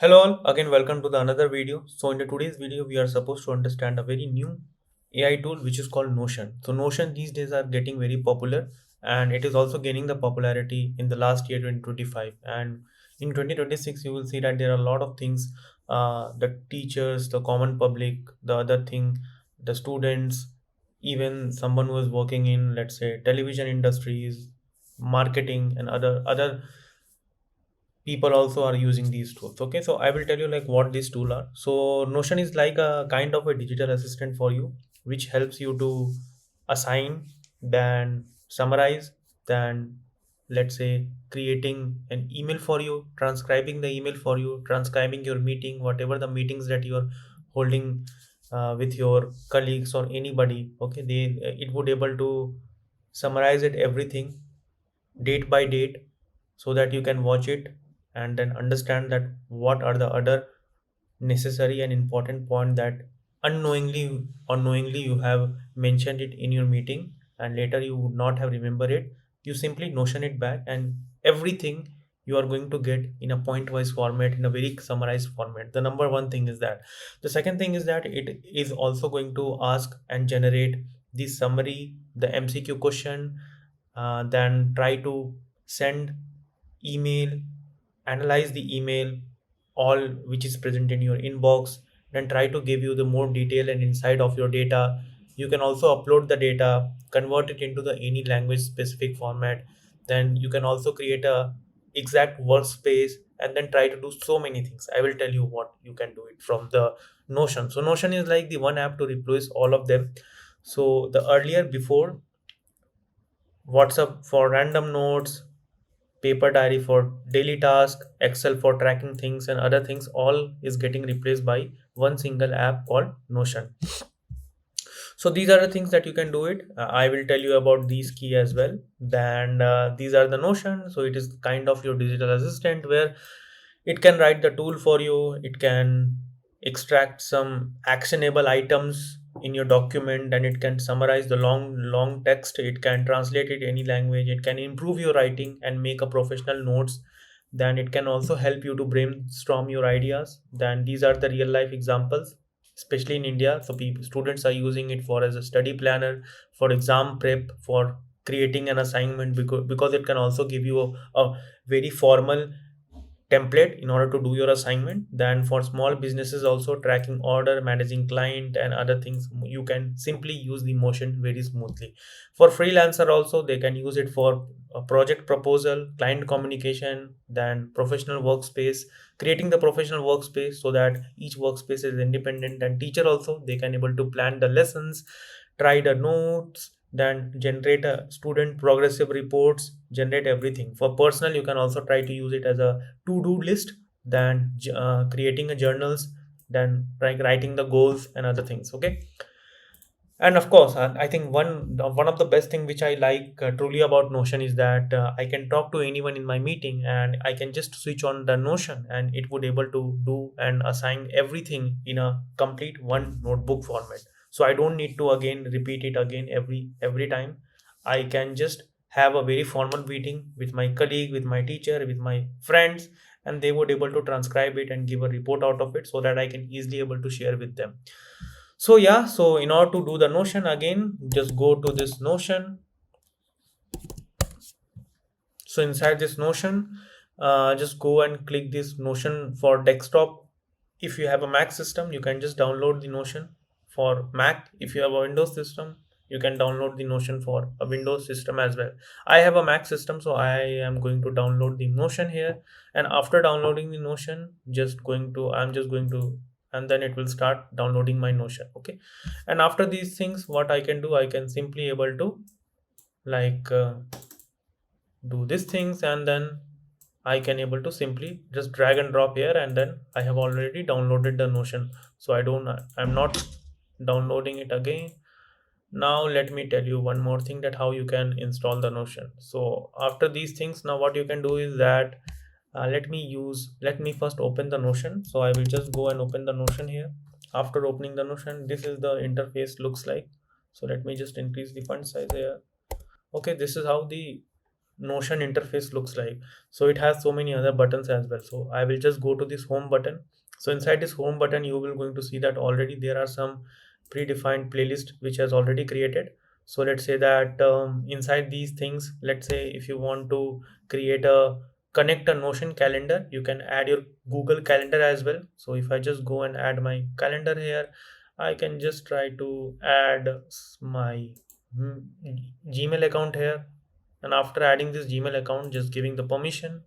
Hello all, again welcome to the another video. So in the today's video we are supposed to understand a very new AI tool which is called Notion. So Notion these days are getting very popular and it is also gaining the popularity in the last year 2025, and in 2026 you will see that there are a lot of things, the teachers, the common public, the other thing, the students, even someone who is working in, let's say, television industries, marketing and other people also are using these tools. Okay, so I will tell you like what these tools are. So Notion is like a kind of a digital assistant for you, which helps you to assign, then summarize, then let's say creating an email for you, transcribing the email for you, transcribing your meeting, whatever the meetings that you're holding with your colleagues or anybody. Okay, they it would able to summarize it everything date by date, so that you can watch it and then understand that what are the other necessary and important point that unknowingly or knowingly you have mentioned it in your meeting and later you would not have remembered it. You simply notion it back and everything you are going to get in a point wise format, in a very summarized format. The number one thing is that. The second thing is that it is also going to ask and generate the summary, the MCQ question, then try to send email, analyze the email, all which is present in your inbox, then try to give you the more detail and insight of your data. You can also upload the data, convert it into the any language specific format. Then you can also create a exact workspace and then try to do so many things. I will tell you what you can do it from the Notion. So Notion is like the one app to replace all of them. So the earlier before, WhatsApp for random notes, paper diary for daily tasks, Excel for tracking things and other things, all is getting replaced by one single app called Notion. So these are the things that you can do it. I will tell you about these key as well. Then these are the Notion. So it is kind of your digital assistant where it can write the tool for you. It can extract some actionable items in your document, and it can summarize the long text. It can translate it any language. It can improve your writing and make a professional notes. Then it can also help you to brainstorm your ideas. Then these are the real life examples, especially in India. So people, students are using it for as a study planner, for exam prep, for creating an assignment, because it can also give you a very formal template in order to do your assignment. Then for small businesses also, tracking order, managing client and other things, you can simply use the Motion very smoothly. For freelancer also, they can use it for a project proposal, client communication, then professional workspace, creating the professional workspace so that each workspace is independent. And teacher also, they can able to plan the lessons, try the notes, then generate a student progressive reports, generate everything. For personal, you can also try to use it as a to-do list, then creating a journals, then like writing the goals and other things. Okay, and of course, I think one of the best thing which I like truly about Notion is that I can talk to anyone in my meeting and I can just switch on the Notion and it would able to do and assign everything in a complete one notebook format. So I don't need to again repeat it again every time. I can just have a very formal meeting with my colleague, with my teacher, with my friends, and they would able to transcribe it and give a report out of it so that I can easily able to share with them. So yeah, so in order to do the Notion again, just go to this Notion. So inside this Notion, just go and click this Notion for desktop. If you have a Mac system, you can just download the Notion for Mac. If you have a Windows system, you can download the Notion for a Windows system as well. I have a Mac system, so I am going to download the Notion here. And after downloading the Notion, I'm just going to, and then it will start downloading my Notion. Okay, and after these things, what I can do, I can simply able to like do these things, and then I can able to simply just drag and drop here, and then I have already downloaded the Notion. So I'm not downloading it again. Now let me tell you one more thing, that how you can install the Notion. So after these things, now what you can do is that let me first open the Notion. So I will just go and open the Notion here. After opening the Notion, this is the interface looks like. So let me just increase the font size here. Okay, this is how the Notion interface looks like. So it has so many other buttons as well. So I will just go to this home button. So inside this home button, you will going to see that already there are some predefined playlist which has already created. So let's say that inside these things, let's say if you want to create a connect a Notion calendar, you can add your Google Calendar as well. So if I just go and add my calendar here, I can just try to add my mm, Gmail account here. And after adding this Gmail account, just giving the permission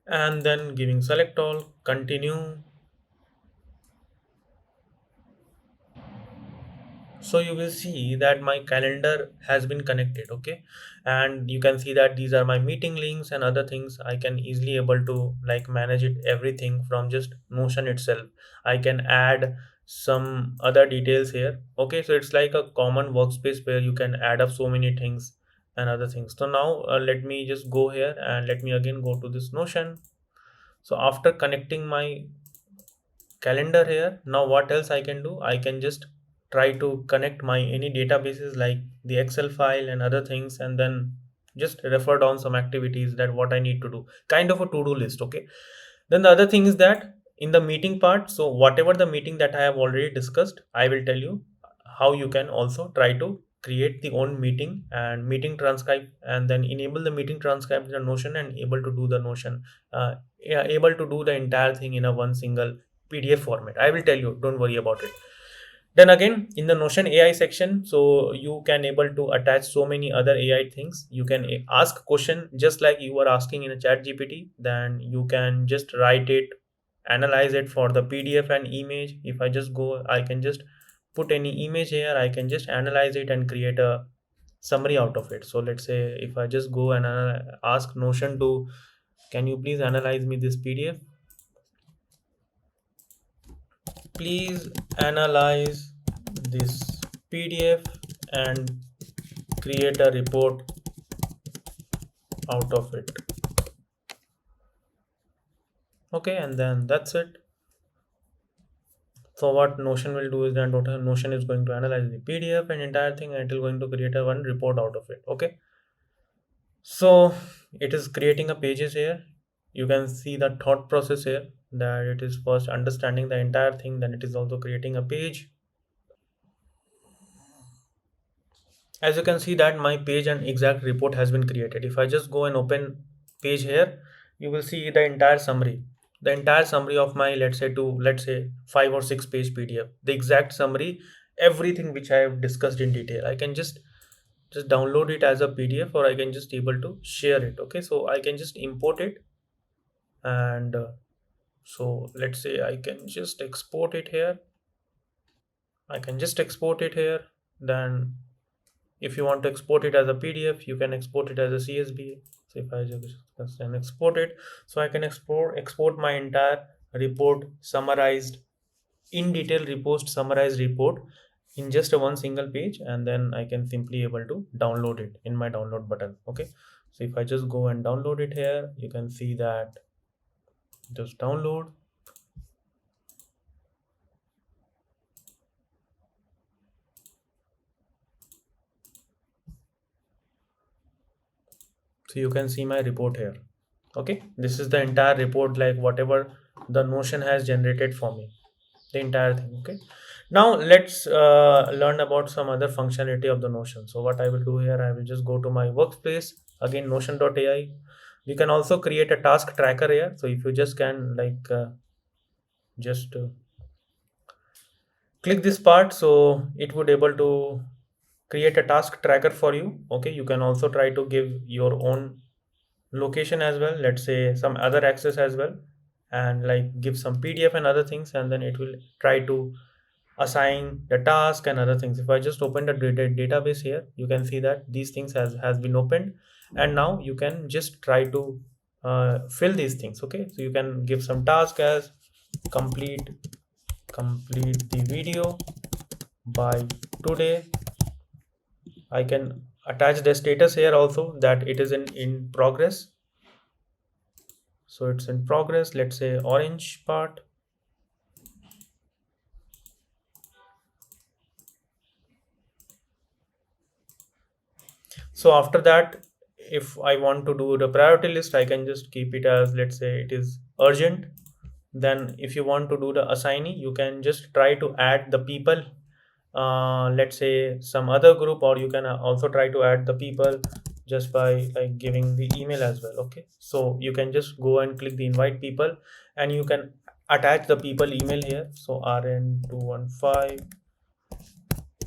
and then giving select all, continue. So you will see that my calendar has been connected. Okay, and you can see that these are my meeting links and other things. I can easily able to like manage it everything from just Notion itself. I can add some other details here. Okay, so it's like a common workspace where you can add up so many things and other things. So now let me just go here and let me again go to this Notion. So after connecting my calendar here, now what else I can do? I can just try to connect my any databases like the Excel file and other things, and then just refer down some activities that what I need to do, kind of a to-do list. Okay, then the other thing is that in the meeting part, so whatever the meeting that I have already discussed, I will tell you how you can also try to create the own meeting and meeting transcribe, and then enable the meeting transcribe in the Notion and able to do the Notion, yeah, able to do the entire thing in a one single PDF format. I will tell you, don't worry about it. Then again, in the Notion AI section, so you can able to attach so many other AI things. You can ask question just like you were asking in a chat GPT. Then you can just write it, analyze it for the PDF and image. If I just go, I can just put any image here. I can just analyze it and create a summary out of it. So let's say if I just go and ask Notion to, can you please analyze me this PDF? Please analyze this PDF and create a report out of it. Okay, and then that's it. So what Notion will do is that Notion is going to analyze the PDF and entire thing, and it is going to create a one report out of it. Okay, so it is creating a pages here. You can see the thought process here, that it is first understanding the entire thing, then it is also creating a page. As you can see that my page and exact report has been created. If I just go and open page here, you will see the entire summary of my, let's say 5 or 6 page PDF, the exact summary, everything which I have discussed in detail. I can just download it as a PDF, or I can just able to share it. Okay, so I can just import it, and so let's say I can just export it here. I can just export it here. Then if you want to export it as a PDF, you can export it as a CSV. So if I just then export it, so I can export my entire report summarized in detail report, summarized report in just a one single page, and then I can simply able to download it in my download button. Okay, so if I just go and download it here, you can see that just download. So you can see my report here. Okay, this is the entire report, like whatever the Notion has generated for me, the entire thing. Okay, now let's learn about some other functionality of the Notion. So what I will do here, I will just go to my workspace again, Notion.ai. You can also create a task tracker here. So if you just can just click this part, so it would able to create a task tracker for you. Okay, you can also try to give your own location as well, let's say some other access as well, and like give some PDF and other things, and then it will try to assign the task and other things. If I just open the database here, you can see that these things has been opened, and now you can just try to fill these things. Okay, so you can give some task as complete complete the video by today. I can attach the status here also, that it is in progress. So it's in progress, let's say orange part. So after that, if I want to do the priority list, I can just keep it as, let's say it is urgent. Then if you want to do the assignee, you can just try to add the people, let's say some other group, or you can also try to add the people just by like giving the email as well. Okay, so you can just go and click the invite people, and you can attach the people email here. So rn215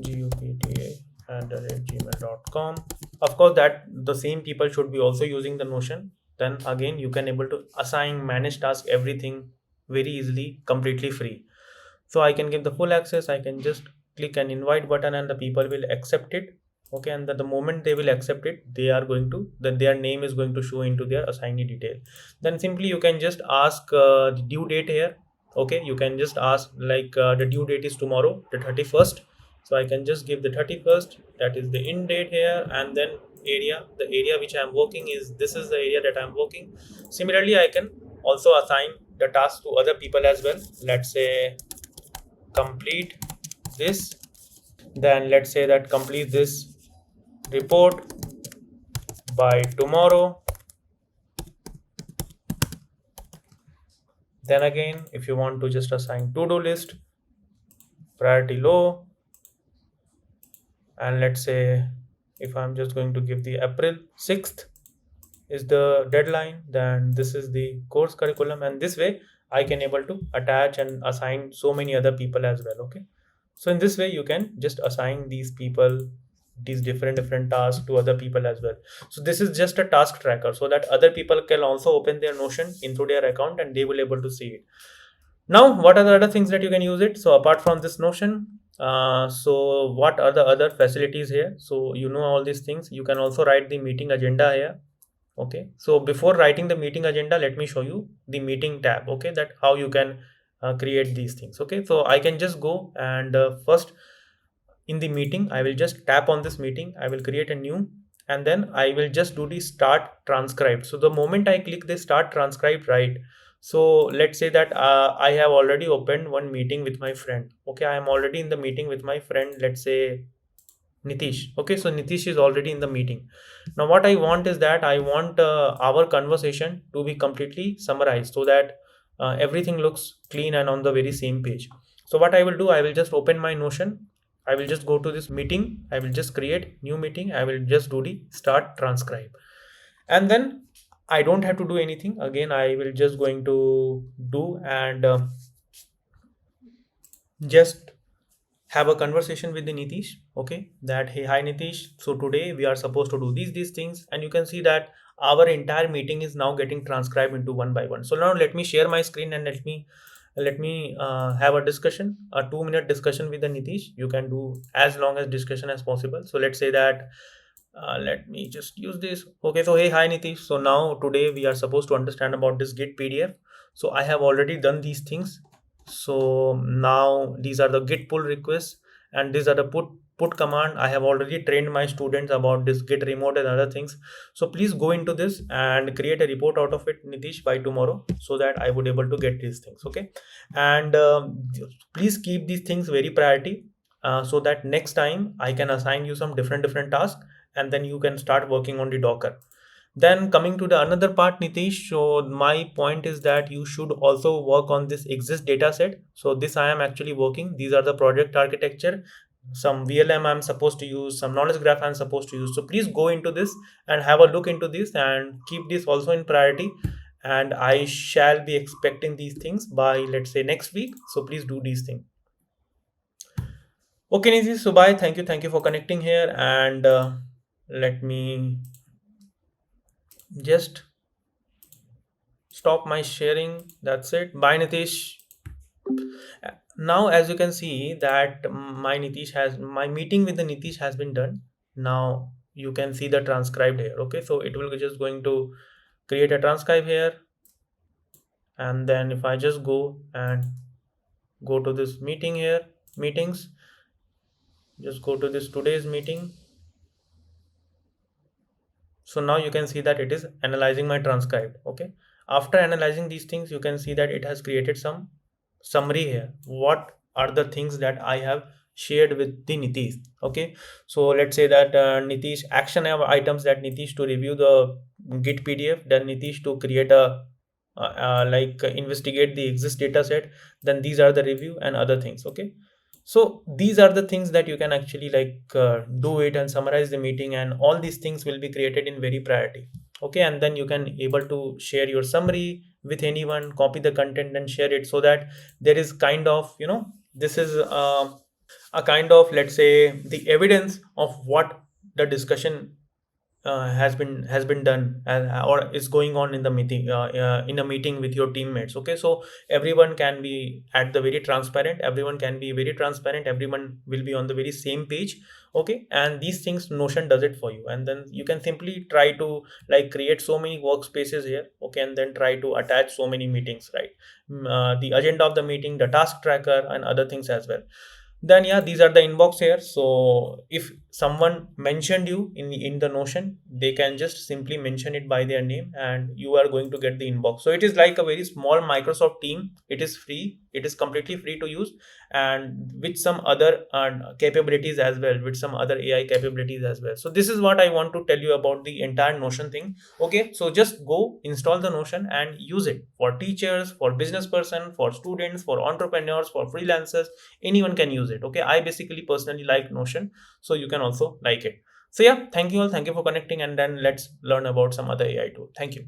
gupta@gmail.com. Of course that the same people should be also using the Notion. Then again you can able to assign, manage task, everything very easily, completely free. So I can give the full access. I can just click an invite button and the people will accept it. Okay, and the moment they will accept it, they are going to, then their name is going to show into their assignee detail. Then simply you can just ask the due date here. Okay, you can just ask like the due date is tomorrow, the 31st. So I can just give the 31st, that is the end date here. And then area, the area which I am working is, this is the area that I am working. Similarly, I can also assign the task to other people as well. Let's say complete this, then let's say that complete this report by tomorrow. Then again, if you want to just assign to-do list, priority low, and let's say if I'm just going to give the April 6th is the deadline, then this is the course curriculum, and this way I can able to attach and assign so many other people as well. Okay, so in this way you can just assign these people, these different tasks to other people as well. So this is just a task tracker, so that other people can also open their Notion into their account and they will able to see it. Now what are the other things that you can use it? So apart from this Notion, so what are the other facilities here? So you know all these things. You can also write the meeting agenda here. Okay, so before writing the meeting agenda, let me show you the meeting tab. Okay, that how you can create these things. Okay, so I can just go and first in the meeting, I will just tap on this meeting. I will create a new, and then I will just do the start transcribe. So the moment I click the start transcribe, right? So let's say that I have already opened one meeting with my friend. Okay, I am already in the meeting with my friend. Let's say Nitish. Okay, so Nitish is already in the meeting. Now, what I want is that I want our conversation to be completely summarized, so that everything looks clean and on the very same page. So, what I will do, I will just open my Notion. I will just go to this meeting. I will just create new meeting. I will just do the start transcribe, and then I don't have to do anything. Again, I will just going to do and just have a conversation with the Nitish. Okay, that hey, hi Nitish, so today we are supposed to do these things, and you can see that our entire meeting is now getting transcribed into one by one. So now let me share my screen and let me have a discussion, a 2-minute discussion with the Nitish. You can do as long as discussion as possible. So let's say that let me just use this. Okay, so hey, hi Nitish, so now today we are supposed to understand about this git PDF. So I have already done these things. So now these are the git pull requests, and these are the put command. I have already trained my students about this git remote and other things. So please go into this and create a report out of it, Nitish, by tomorrow, so that I would able to get these things. Okay, and please keep these things very priority, so that next time I can assign you some different tasks, and then you can start working on the Docker. Then coming to the another part, Nitish, so my point is that you should also work on this exist data set. So this I am actually working. These are the project architecture. Some VLM I'm supposed to use, some knowledge graph I'm supposed to use. So please go into this and have a look into this and keep this also in priority. And I shall be expecting these things by, let's say, next week. So please do these things. Okay, Nitish, so bye. Thank you for connecting here. And let me just stop my sharing. That's it. Bye, Nitish. Now as you can see that my meeting with the Nitish has been done. Now you can see the transcribed here. Okay, so it will just going to create a transcribe here, and then if I just go and go to this meeting here, meetings, just go to this today's meeting. So now you can see that it is analyzing my transcript. Okay, after analyzing these things, you can see that it has created some summary here. What are the things that I have shared with the Nitish. Okay, so let's say that Nitish action items, that Nitish to review the Git PDF, then Nitish to create a like investigate the exist data set, then these are the review and other things. Okay, so these are the things that you can actually do it and summarize the meeting, and all these things will be created in very priority. Okay, and then you can able to share your summary with anyone, copy the content and share it, so that there is kind of, this is a kind of, let's say, the evidence of what the discussion has been done, or is going on in the meeting, in a meeting with your teammates. Okay, so everyone can be at the very transparent, everyone can be very transparent, everyone will be on the very same page. Okay, and these things Notion does it for you, and then you can simply try to create so many workspaces here. Okay, and then try to attach so many meetings, right? The agenda of the meeting, the task tracker, and other things as well. Then yeah, these are the inbox here. So if someone mentioned you in the Notion, they can just simply mention it by their name, and you are going to get the inbox. So it is like a very small Microsoft team. It is free, it is completely free to use, and with some other capabilities as well, with some other AI capabilities as well. So this is what I want to tell you about the entire Notion thing. Okay, so just go install the Notion and use it for teachers, for business person, for students, for entrepreneurs, for freelancers. Anyone can use it. Okay, I basically personally like Notion, so you can also like it. So yeah, thank you all, thank you for connecting, and then let's learn about some other AI tool. Thank you.